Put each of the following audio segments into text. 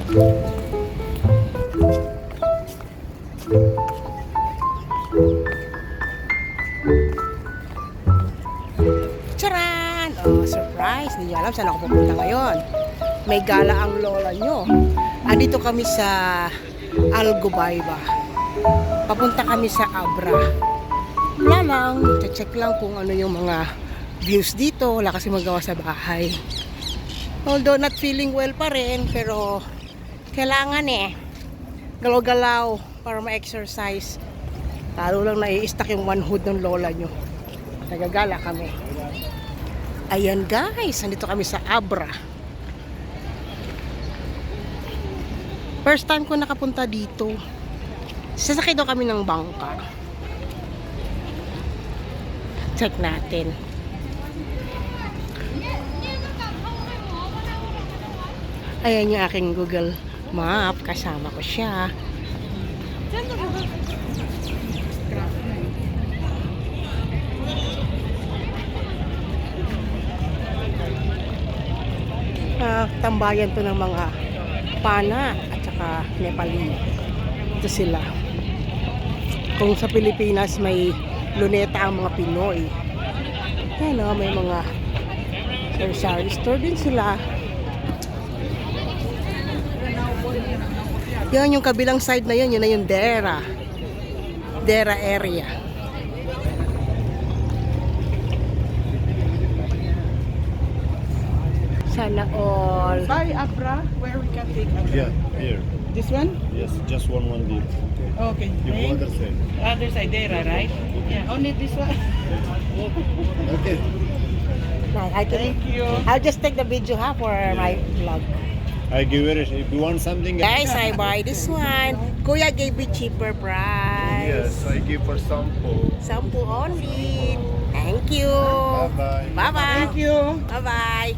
Charan! Oh, surprise! Hindi nyo alam saan ako pupunta ngayon. May gala ang lola nyo. Andito kami sa Algobayba. Papunta kami sa Abra. Wala lang, check lang kung ano yung mga views dito. Wala kasi magawa sa bahay. Although not feeling well pa rin, pero kailangan galaw-galaw para ma-exercise. Lalo lang nai-stack yung manhood ng lola nyo. Nagagala kami. Ayan guys, nandito kami sa Abra. First time ko nakapunta dito. Sasakay daw kami ng bangka. Check natin. Ayan yung aking Google Map. Kasama ko siya. Tambayan to ng mga Pana at saka Nepali. Ito sila. Kung sa Pilipinas may luneta ang mga Pinoy. Ayan o, may mga sari-sari store din sila. Yan yung kabilang side na yun, yun na yung Dera area. Sana all. By Abra, where we can take Abra? Yeah, here. This one? Yes, just one deal. Okay. You go other side. Other side, there, right? Yeah, only this one. Okay. Thank you. I'll just take the video for my vlog. I give it. If you want something. Guys, I buy this one. Kuya gave me cheaper price. Yes, I give for sample. Sampu only. Thank you. Bye-bye. Bye-bye. Thank you. Bye-bye.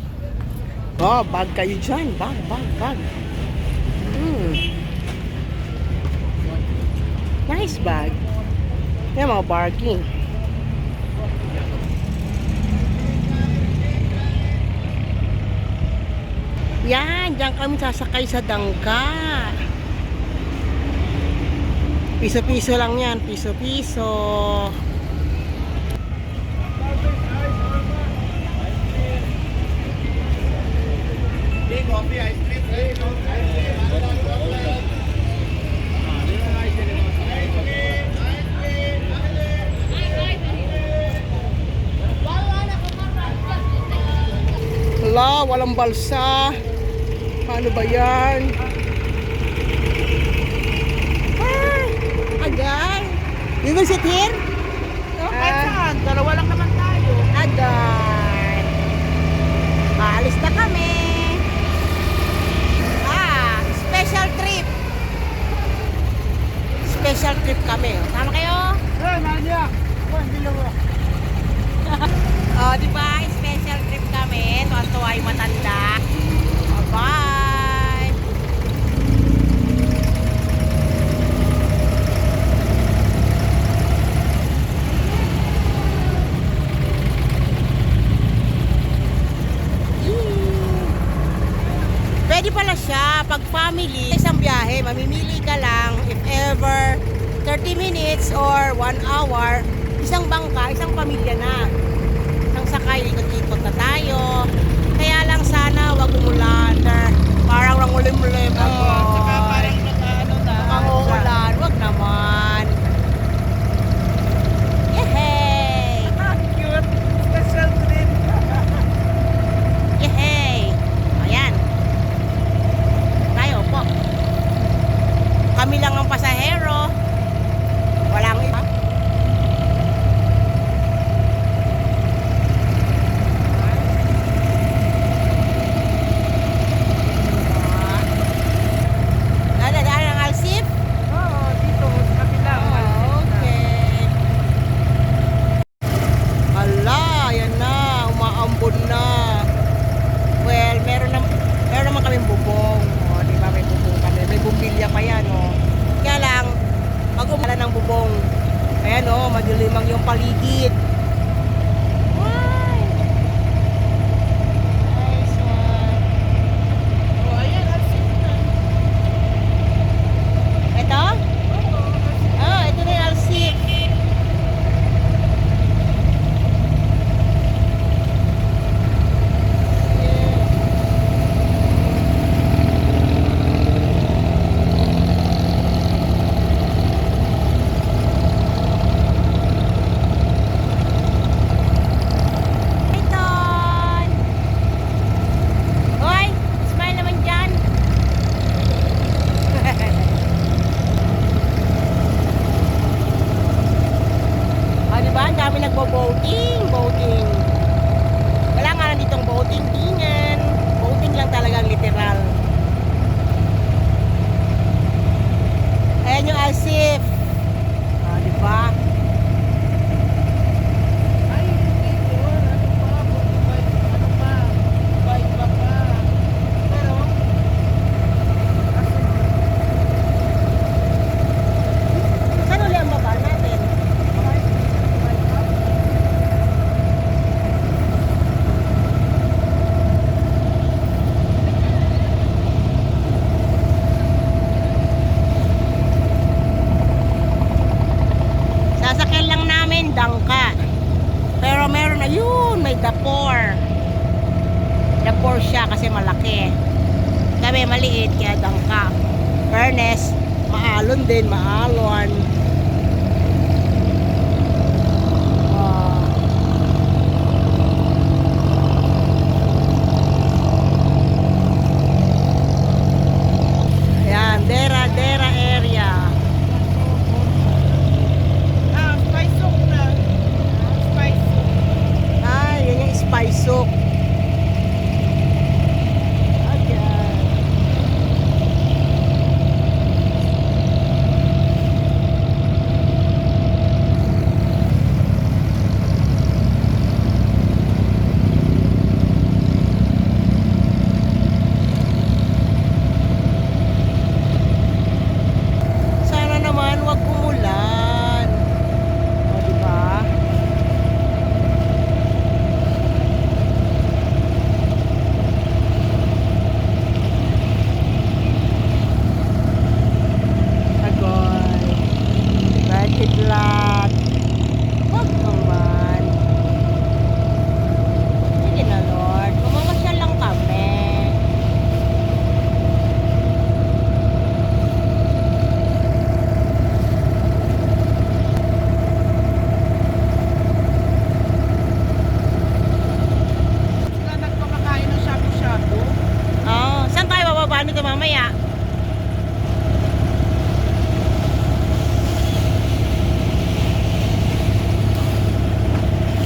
Oh, bag kayo dyan. Bag. Nice bag. Yan mga barking. Yan, dyan kami sasakay sa dangka. Piso-piso lang yan. Piso-piso. Coffee, ice cream. Hala, walang balsa. Paano ba yan? Agay. You will sit here? Kahit saan, dalawa lang naman tayo. Agay. Aalis na kami. Special trip. Special trip kami. Sama kayo? Nadia. Oh, di ba? Special trip kami. Tuwa ay matanda. Bye. Pwede pala siya pag family, isang biyahe, mamimili ka lang if ever 30 minutes or 1 hour, isang bangka, isang pamilya na. Isang sakay, ikot-ikot na tayo. Kaya lang sana wag umulan. Parang rangulim-ulim ako. Saka parang naka-ano na. Panguulan, wag naman. Yehey! Cute. Special trip. Yehey! Ayan. Tayo po. Kami lang ang pasahero. Walang iba. Dadaan ang Alsip? Oo, dito sa kabila. Okay. Hala, yan na. Umaambon na. Well, meron naman kaming bubong. O, di ba? May bubong kami. May bumbilya pa yan, o. Kaya lang, pag umala ng bubong, ayan, o, madilimang yung paligid. Why? Nice one. Oh, ayan, Alsip na. Boating, boating. Wala nga na ditong boating, tingan. Boating lang talagang literal. Ayan yung Alsif. Di ba? Ay, hindi po. Ano pa? 45, ano pa? 5 pa pa. Pero, kasi, Saan ulit ang baba natin? Sasakyan lang namin dangka. Pero meron ayun, may dapor. Dapor siya kasi malaki. Kami maliit kaya dangka. Fairness, maalon din, maalon. Ah. Ayan, Dera area. spice soak na. Spice soak. Ay, yan yung spice soak. Ayan. Sana naman wag umulan. O, diba? Agoy. Bakit? Wag naman. Sige na, Lord. Mamamasyal lang kami. Sila nagpapakain ng shabu-shabu. Oh, saan tayo bababa nito mamaya?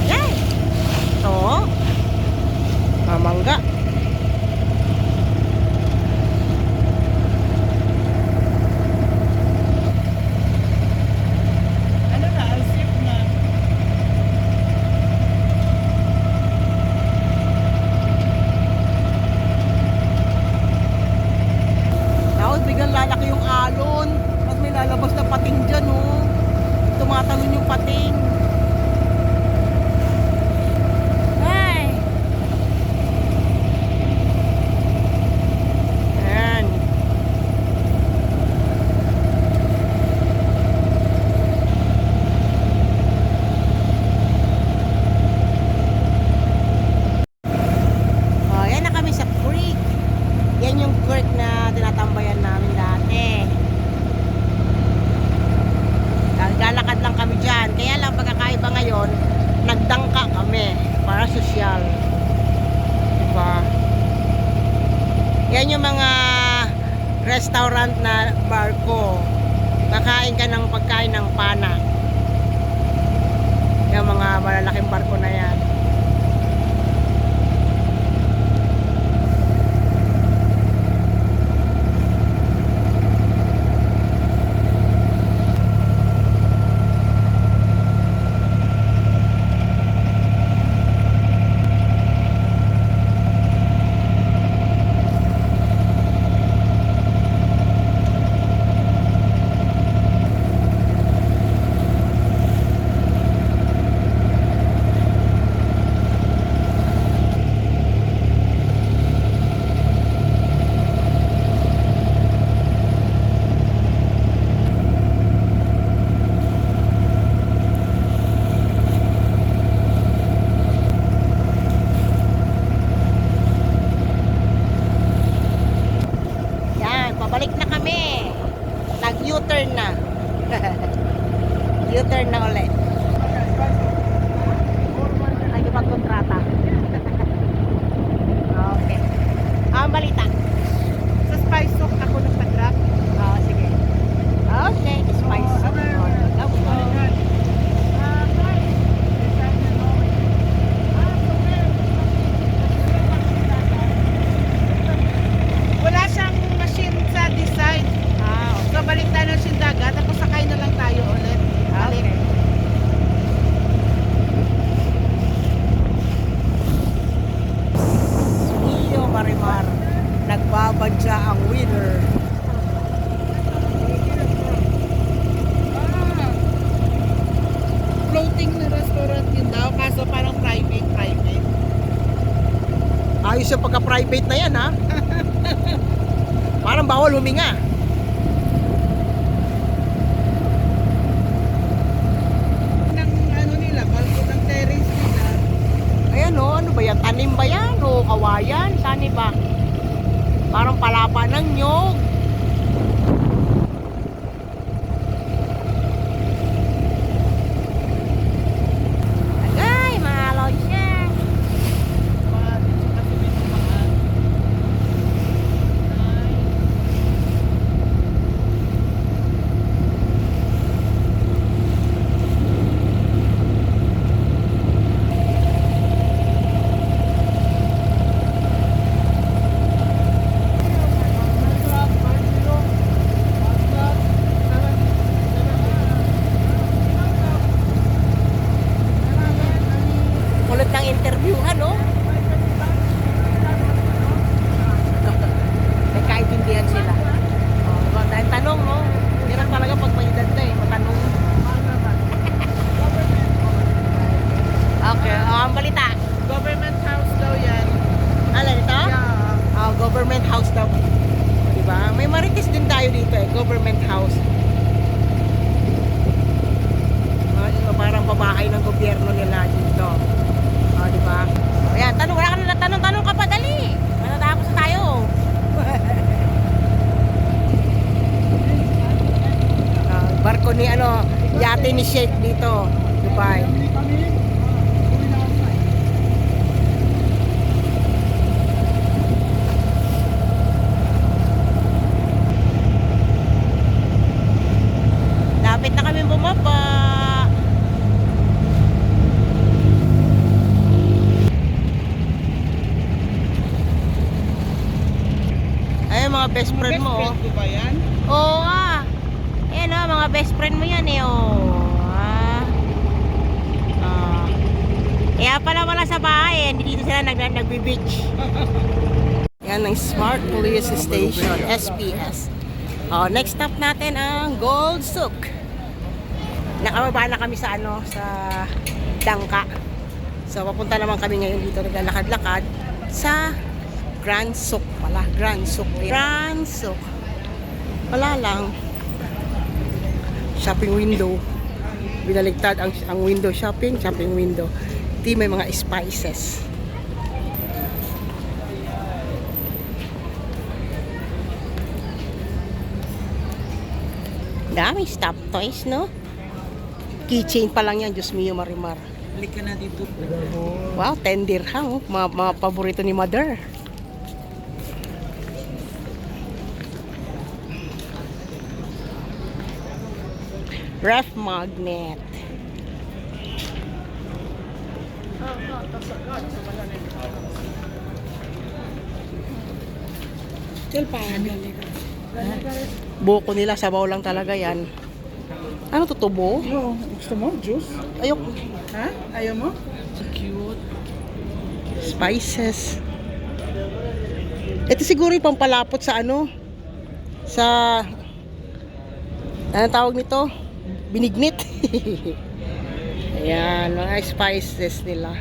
Yan. Ito. Mamangga. Ano na, alsip na. Tapos biglang lalaki yung alon. Tapos may lalabas na pating dyan, oh. Tumatalon yung pating. Ay! Ayan. Oh, yan na kami sa creek. Yan yung creek na tinatambayan namin dati. Galakad lang kami dyan. Kaya lang pagkakaiba ngayon, nagdangka kami para sosyal. Diba? Yan yung mga restaurant na barko. Kakain ka ng pagkain ng pana. Yung mga malalaking barko na yan. U-turn na. U-turn na ulit. Ay, magkontrata. Okay. Ang balita. Sa spice soak ako nagpa-drop. Oh, sige. Okay, spice. Oh, Okay. Ah, guys. Design na, no? permiso pagka private na yan, ha? Parang bawal huminga. Ng ano nila, balkon ng terrace nila. Ayan o, ano ba yan? Tanim ba yan? O kawayan? Saan ba? Parang palapa ng nyog. Agay, mahalaw siya. Mga dito kasi medyo mahal. Ay. Kulot ng interviewhan, no? Nagkaintindihan sila. Oh, dahil tanong, no? Hirap talaga pag may edad na eh, matanong. Okay, ang balita. Government house daw yan. Ano ito? Yeah. Government house daw. Diba? May marites din tayo dito eh, government house. Diba? Parang babahay ng gobyerno nila dito. Diba? Ayan, tanong, wala ka na tanong ka pa, dali. Matatapos na tayo. Barko ni yate ni Sheikh dito, Dubai. Lapit na kami bumaba. Ay, mga best friend mo. Best friend ko ba yan? Oo nga. Ayan o, mga best friend mo yan eh. Kaya pala wala sa bahay eh. Dito sila nagbe-beach. Yan ang Smart Police Station, SPS. Next stop natin ang Gold Souk. Nakababa na kami sa sa Dangka. So papunta naman kami ngayon dito, naglalakad-lakad sa Grand Souk pala. Grand Souk. Grand Souk. Wala lang. Shopping window. Binaligtad ang window shopping window. Di may mga spices. Daming stop toys, no? Keychain pa lang yan, Diyos mio marimar. Balik ka na dito. Wow, 10 dirham. Mga paborito ni Mother. Ref magnet. Buko nila, sabaw lang talaga yan. Ano to, tubo? Oh, gusto mo? Juice? Ayok. Ha? Ayaw mo? So cute. Spices. Ito siguro yung pampalapot sa sa anong tawag nito? Binignit. Ayan, mga spices nila.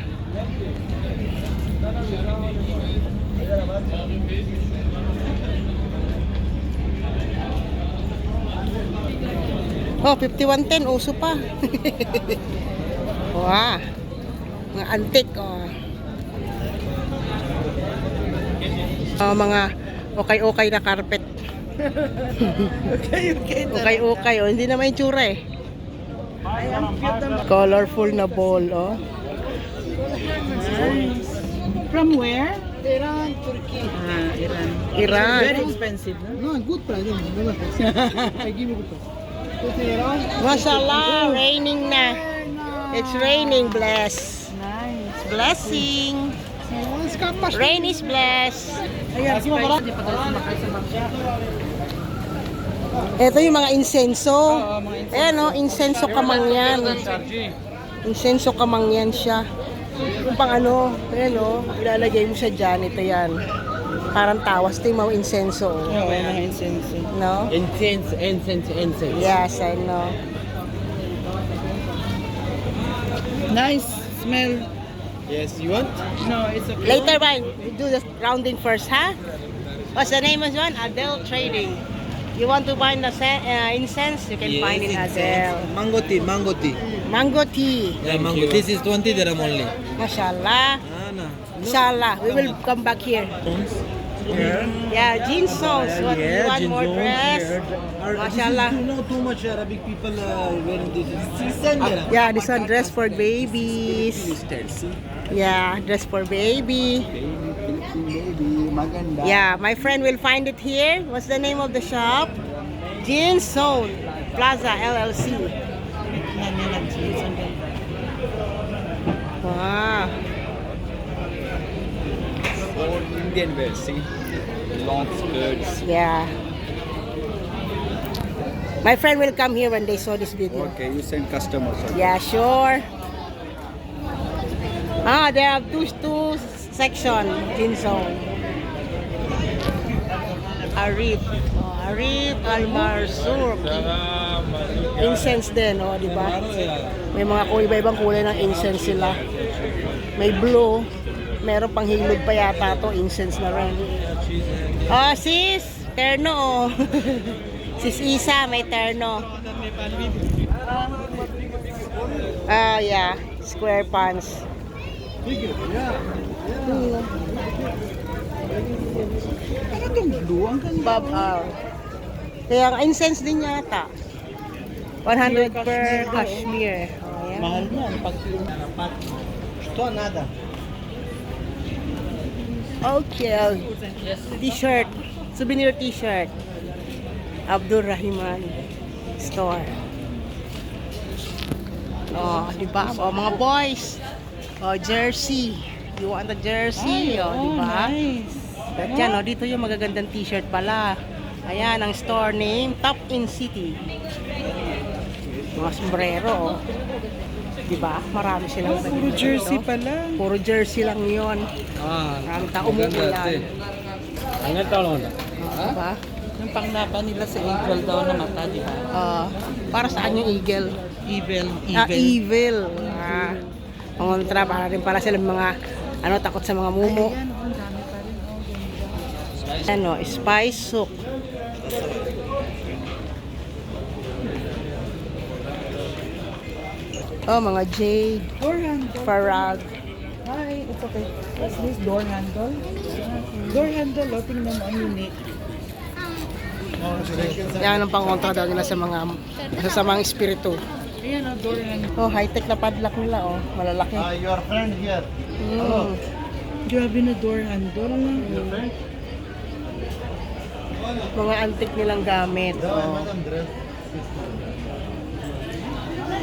Oh, 5110, uso pa. Wow. Mga antique, oh. Mga okay-okay na carpet. Okay. Okay, oh. Hindi naman yung tsura eh. Ay, ang cute naman. Colorful na ball, oh. Nice. From where? Iran, Turkey. Iran. Iran. Very expensive, no? No, good price. I give you good price. Mashallah, raining na. It's raining, bless. Nice. Blessing. Rain is blessed. Ayan, spicy. Di pa tayo sumakay sa bangka. Ito yung mga insenso. Oo, mga insenso. Ayan, oh, insenso kamangyan. Insenso kamangyan siya. Yung pang ayan, oh, ilalagay mo siya dyan. Ito yan. Parang tawas. Ito yung mga insenso. Oh. Oo, mga insenso. No? Incense. Yes, I know. Nice smell. Yes, you want? No, it's okay. Later, bye. We do the rounding first, huh? What's the name of this one? Adele Trading. You want to find the incense? You can find in Adele. Mango tea, mango tea. Mango tea. Yeah, mango. This is 20 dirham only. Mashallah. No. Inshallah, we will come back here. Yeah. Yeah, jeans songs. What you want more dress? Mashallah. You know too much Arabic people wearing this. It's 10 dirham. Yeah, this one dress for babies. Yeah, dress for baby. Baby, maganda. Yeah, my friend will find it here. What's the name of the shop? Jeans Zone Plaza LLC. Wow. All Indian wear, see? Long skirts. Yeah. My friend will come here when they saw this video. Okay, you send customers. Okay? Yeah, sure. Ah, there are two section jeans zone. Arif. Oh, Arif Al-Marsur. Incense din, oh, di ba? May mga iba-ibang kulay ng incense sila. May blue. Meron pang hilod pa yata to, incense na rin. Oh, sis, terno oh. Sis Isa, may terno. Ah, yeah, square pants. Bob R. Kaya ang incense din yata. 100 per cashmere. Oh, yeah. Mahal yan pag dapat. Ito nada. Okay. T-shirt. Souvenir t-shirt. Abdul Rahiman store. Oh, di ba? Oh, mga boys. Oh, jersey. You want a jersey? Oh, di ba? Nice. At yan, oh, dito yung magagandang t-shirt pala. Ayan, ang store name, Top in City. Mga sombrero, oh. Diba? Marami silang Puro jersey pala. Puro jersey lang yun. Ah, Marami tao umuulan. Angat tao na. Diba? Yung pangnapa nila sa eagle daw na mata, di ba? Para saan yung eagle? Evil. Ah, evil. Ah, pangontra, para rin pala sila mga takot sa mga mumo. Ano, spice souk. Oh, mga jade, Door handle. farag. Hi, it's okay. What's this? Door handle? Door handle, oh, tingnan mo, ang unique. Yan ang pangontra daw nila sa mga espiritu. Ayan, oh, door handle. Oh, high-tech na padlock nila, oh. Malalaki. Your friend here. Mm. Grabe na door handle. Mga antique nilang gamit. Oh.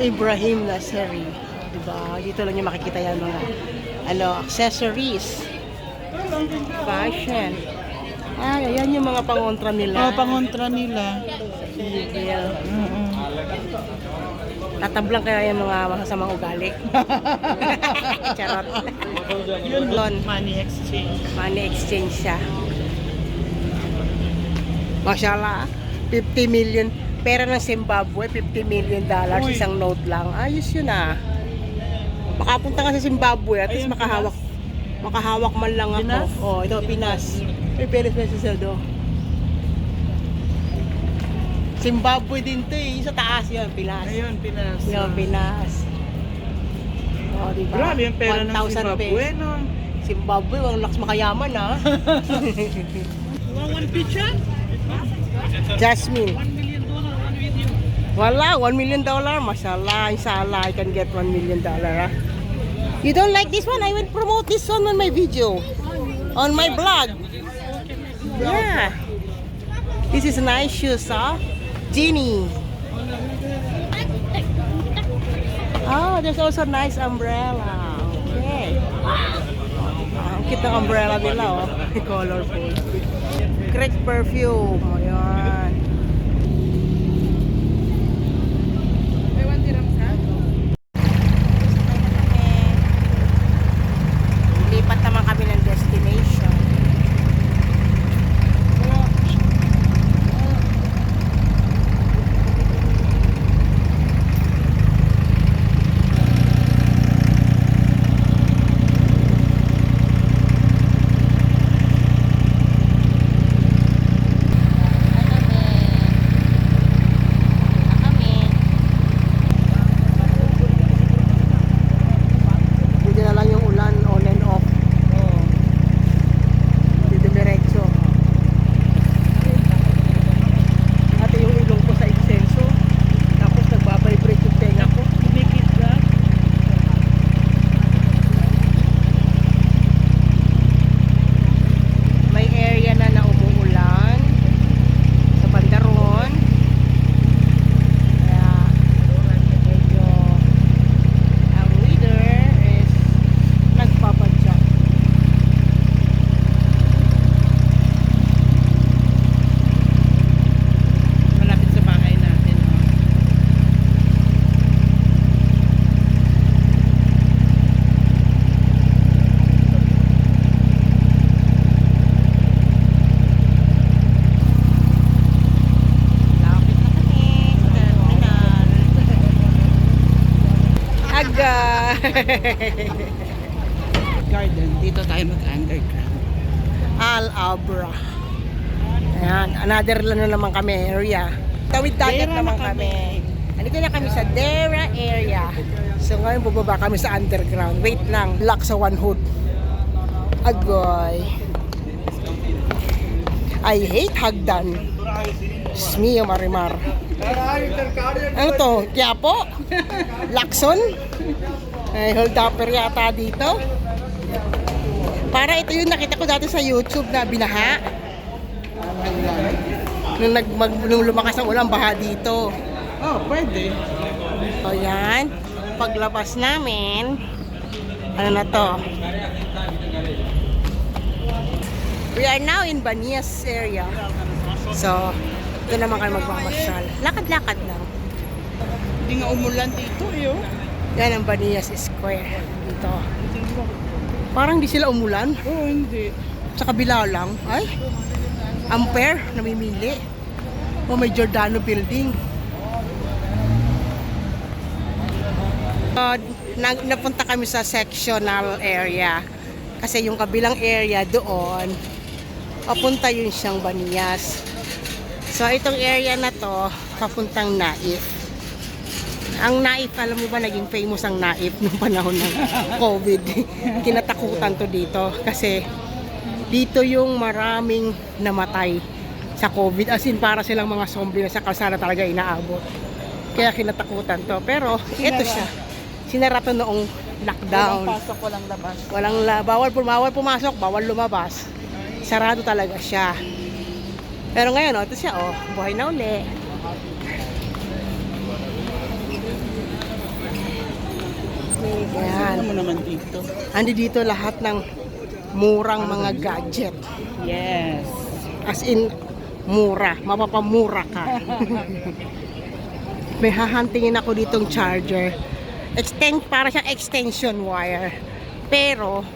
Ibrahim Naseri. Diba? Dito lang yung makikita yan mga accessories. Fashion. Ay, ayan yung mga pangontra nila. Oh, pangontra nila. Evil. Tatablang kaya yung mga masasamang ugali. Charot. Yun, Lon. money exchange. Money exchange siya. Mashallah. 50 million. Pera ng Zimbabwe, $50 million. Uy. Isang note lang. Ayos yun ah. Makapunta ka sa Zimbabwe at least Ayun, makahawak man lang ako. Pinas? Oh, ito Pinas. May Pinas na sa Saldo. Zimbabwe din to eh. Yung sa taas yun, Pinas. Ayun, Pinas. Yun, Pinas. Oh, diba? Grabe yung pera ng 1,000 Zimbabwe, pesos. no? Zimbabwe, ang lakas makayaman ah. One picture? Jasmine. $1 million, one video. Wala, $1 million. Mashallah, inshallah, I can get $1 million. Ah. You don't like this one? I will promote this one on my video. On my blog. Yeah. This is nice shoes, huh? Genie. Oh, there's also nice umbrella. Okay. Ang cute ng umbrella nila, oh. Colorful. Great perfume. Ayan. Lipat naman kami ng destination. guys! Garden. Dito tayo mag-underground. Al Abra. Ayan, another lang na naman kami area. Tawid dagat Dera naman na kami. Andito na kami sa Dera area. So ngayon bubaba kami sa underground. Wait lang, lock sa one hood. Agoy. I hate hagdan. Smio Marimar. Ano to? Quiapo? Lacson? Ay, hold upper yata dito. Para ito yung nakita ko dati sa YouTube na binaha. Nung lumakas ang ulan, baha dito. Oh, pwede. O yan. Paglabas namin, ano na to? We are now in Banias area. So, ito naman kayo magmamasyal. Lakad-lakad lang. Hindi nga umulan dito eh. Oh. Yan ang Banias Square dito. Parang di sila umulan. Oo, hindi. Sa kabila lang. Ay, Ampere, namimili. O may Giordano building. Napunta kami sa sectional area. Kasi yung kabilang area doon, papunta yun siyang Banias. So, itong area na to, papuntang Naif. Ang Naif, alam mo ba, naging famous ang Naif nung panahon ng COVID. Kinatakutan to dito kasi dito yung maraming namatay sa COVID. As in, para silang mga zombie na sa kalsada talaga inaabot. Kaya kinatakutan to. Pero, ito siya. Sinara to noong lockdown. Walang pasok, walang labas. Bawal pumasok, bawal lumabas. Sarado talaga siya. Pero ngayon, ito siya, buhay na uli. Yan. Ano mo naman dito? Andi dito lahat ng murang mga gadget. Yes. As in, mura. Mapapamura ka. May hahantingin ako ditong charger. Para siyang extension wire. Pero,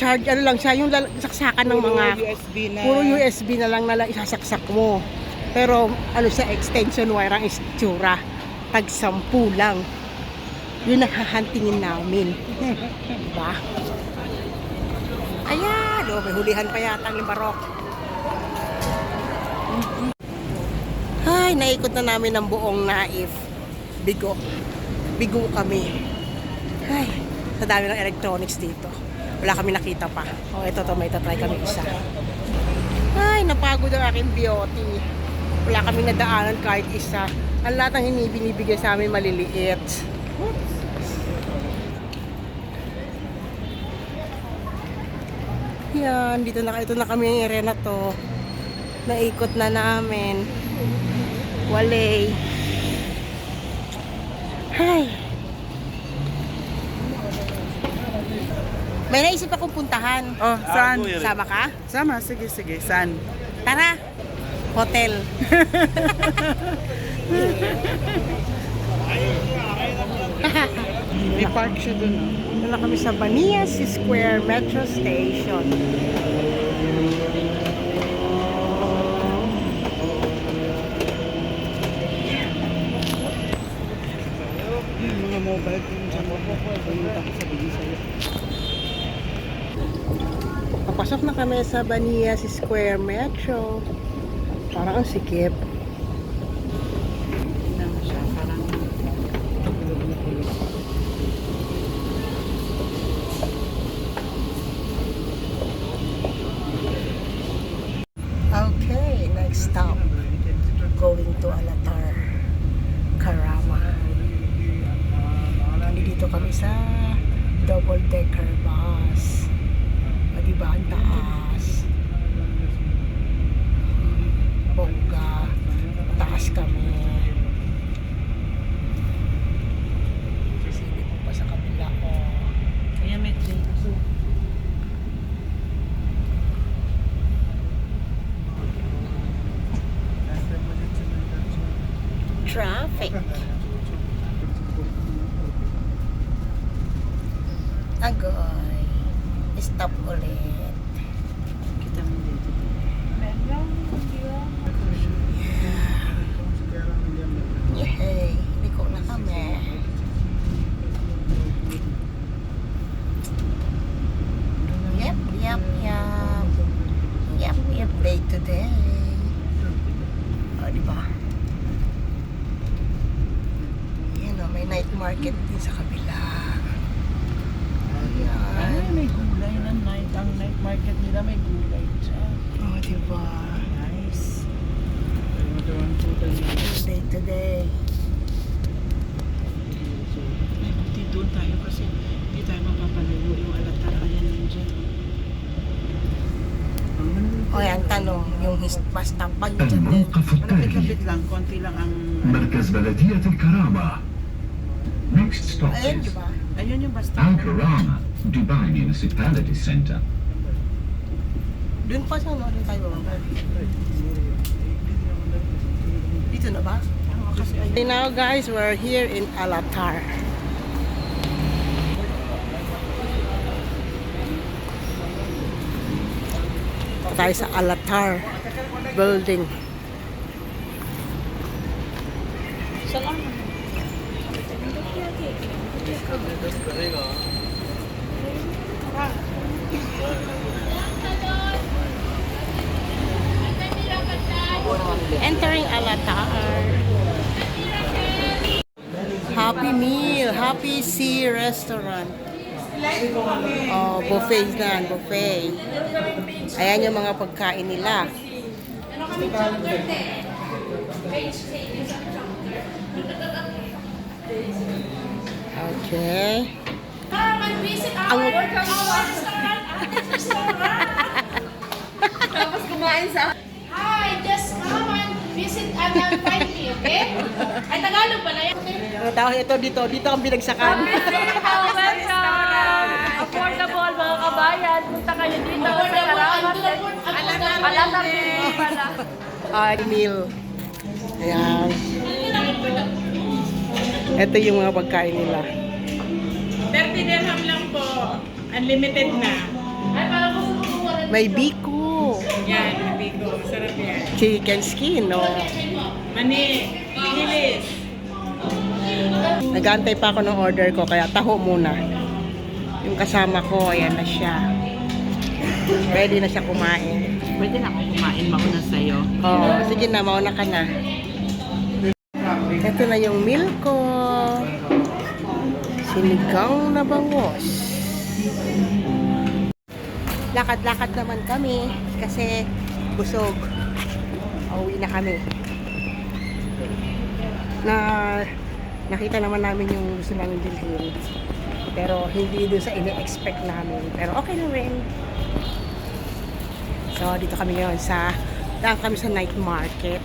ano lang siya, yung saksakan ng mga... USB na. Puro USB na lang isasaksak mo. Pero, ano siya, extension wire ang itsura. Tag-10 lang. Yun ang hahantingin namin. Diba? Ayan! May hulihan pa yata ang limbarok. Ay, naikot na namin ang buong Naif. Bigo kami. Ay, sa dami ng electronics dito. Wala kami nakita pa. Ito may tatry kami isa. Ay, napagod ang aking beauty. Wala kami nadaanan kahit isa. Ang lahat ng binibigay sa amin maliliit. Yan, ito na kami ng area na to. Naikot na namin. Walay. Hay. May naisip akong puntahan. Oh, saan? Sama ka? Sama, sige. Saan? Tara. Hotel. May park siya dun. Dito na kami sa Banias Square Metro Station. Mga mobile phone dyan. Pumunta ko sa Bigisaya. Papasok na kami sa Banias Square Metro. Parang ang sikip. Tingnan mo siya. Parang tulog na tulog. Okay, next stop. Going to Alatar, Karama. Nandito kami sa double-decker bus. O diba, ang taas. Bongga. Taas kami. Silip mo pa sa kabila ko. Kaya may dito. Traffic. Agoy. Stop ulit. Kita mo dito. Yehey. Liko na kami. night market din sa kabila. Ay, Ayan. may gulay na night. Ang night market nila may gulay siya. Oh, diba? Nice. Today. Today. Ay, buti doon tayo kasi hindi tayo mapapalayo yung alatar. Ayan yun dyan. O yan, tanong, yung basta pag dyan din. الموقف التالي Malapit-lapit lang, konti lang ang... مركز بلدية الكرامة. Next stop Ayun, is diba? Ayun yung basta. Al Karama, Dubai Municipality Center. Doon pa sa ano, doon tayo bababa. Dito na ba? Okay, now guys, we're here in Alatar. Tayo sa Alatar building. Entering Alatar. Happy Meal, Happy Sea Restaurant. Oh, buffet na, buffet. Ayan yung mga pagkain nila. Okay. Come and visit our restaurant. Tapos kumain sa... Hi, just come and visit and find me, okay? Ay, Tagalog pala yan. Ano tawag ito dito ang binagsakan. Affordable mga kabayan. Punta kayo dito sa Salamat. Alatar din pala. Meal. Ayan. Ito yung mga pagkain nila. 30 dirham lang po. Unlimited na. Ay, parang gusto ko kumuha rin. May biko. Yan, hindi ko. Masarap yan. Chicken skin, no? Mani, bilis. Nag-aantay pa ako ng order ko, kaya taho muna. Yung kasama ko, ayan na siya. Ready na siya kumain. Pwede na akong kumain mauna sa'yo. Oh, sige na, mauna ka na. Ito na yung meal ko. Sinigang na bangos. Lakad-lakad naman kami kasi busog. Pauwi na kami. Nakita naman namin yung gusto namin bilhin. Pero hindi doon sa ine-expect namin. Pero okay na rin. So, dito kami ngayon daan kami sa night market.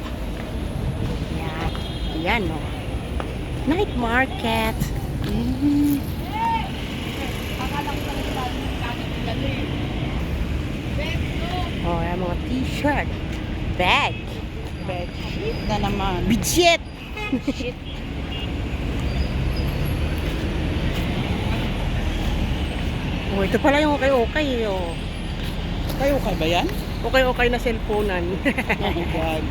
Ayan. Ayan, no. Night market. Oh, ayan mga t-shirt. Bag. Bedsheet na naman. Budget. Oh, ito pala yung okay-okay, oh. Kayo ka ba yan? Okay-okay na cellphonean. Oh my God.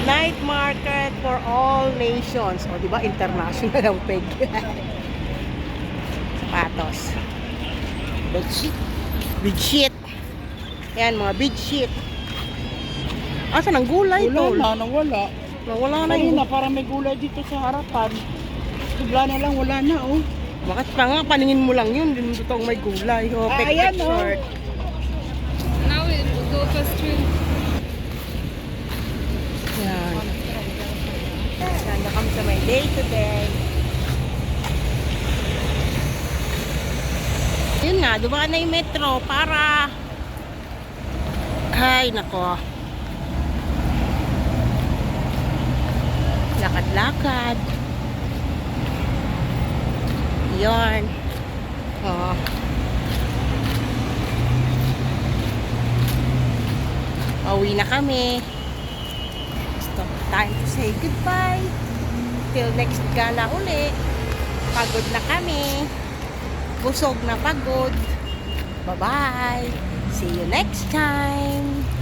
Night market for all nations. O, di ba? International ang peg. Sapatos. Bedsheet? Bedsheet. Ayan, mga bedsheet. Asan ang gulay, Wala tol? na, nawala. Wala na yun. Kanina, parang may gulay dito sa harapan. Bigla na lang, wala na, oh. Bakit pa nga, paningin mo lang yun. Hindi totoong may gulay. O, Ayan, pek-pek oh. short. Now we will go to street. Yan. Nanda kami sa may day to day. Yun na, dumaan na yung metro para... Ay, nako. Lakad-lakad. Yan. Oh. Pauwi na kami. Stop time to say goodbye. Till next gala uli. Pagod na kami. Busog na pagod. Bye-bye. See you next time.